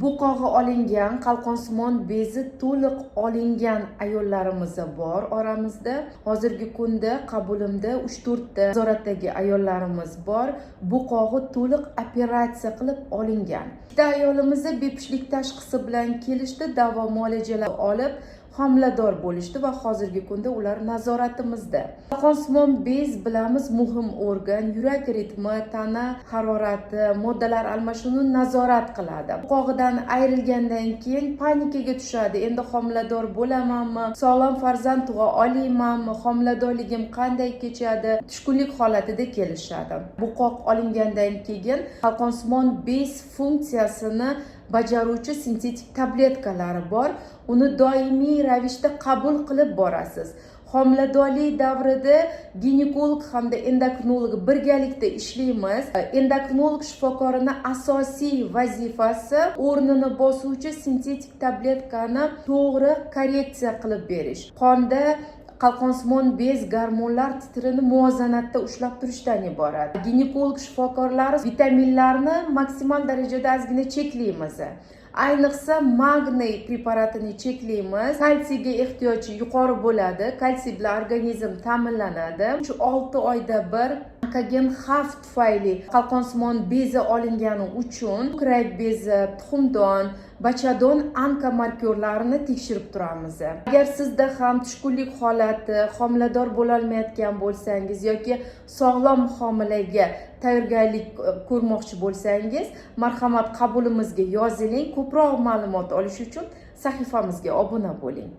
Buqog'i olingan, qalqonsimon bezi to'liq olingan ayollarimiz bor oramizda. Hozirgi kunda qabulimda 3-4 ta nazoratdagi ayollarimiz bor. Buqog'i to'liq operatsiya qilib olingan. Ikkita ayolimiz bepishlik tashxisi bilan kelishdi, davo muolajalar olib homilador bo'lishdi va hozirgi kunda ular nazoratimizda. Qalqonsimon bez bilamiz muhim organ, yurak ritmi, tana harorati, moddalar almashinuvini nazorat qiladi. Buqog'idan ayrilgandan keyin panikaga tushadi. Endi homilador bo'lamanmi, sog'lom farzand tug'a olmaymanmi, homiladorligim qanday kechadi, tushkunlik holatida kelishadi. Buqoq olingandan keyin qalqonsimon bez funksiyasini bajaruvchi sintetik tabletkalari bor. Uni doimiy ravishda qabul qilib borasiz. Homiladorlik davrida ginekolog hamda endokrinolog birgalikda ishlaymiz. Endokrinolog shifokorining asosiy vazifasi o'rnini bosuvchi sintetik tabletkani to'g'ri korreksiya qilib berish. Qonda qalqonsimon bez gormonlar titrini muvozanatda ushlab turishdan iborat. Ginekolog shifokorlari vitaminlarni maksimal darajada ozgina cheklaymiz. Ayniqsa magniy preparatini cheklaymiz. Kalsiyga ehtiyoji yuqori bo'ladi. Kalsiy bilan organizm ta'minlanadi. 3-6 oyda bir onkogen xavf tufayli qalqonsimon bezi olingani uchun ko'krak bezi, tuxumdon, bachadon onkomarkyorlarini tekshirib turamiz. Agar sizda ham tushkunlik holati, homilador bo'la olmayotgan bo'lsangiz yoki sog'lom homilaga tayyorgarlik ko'rmoqchi bo'lsangiz, marhamat qabulimizga yoziling. Ko'proq ma'lumot olish uchun sahifamizga obuna bo'ling.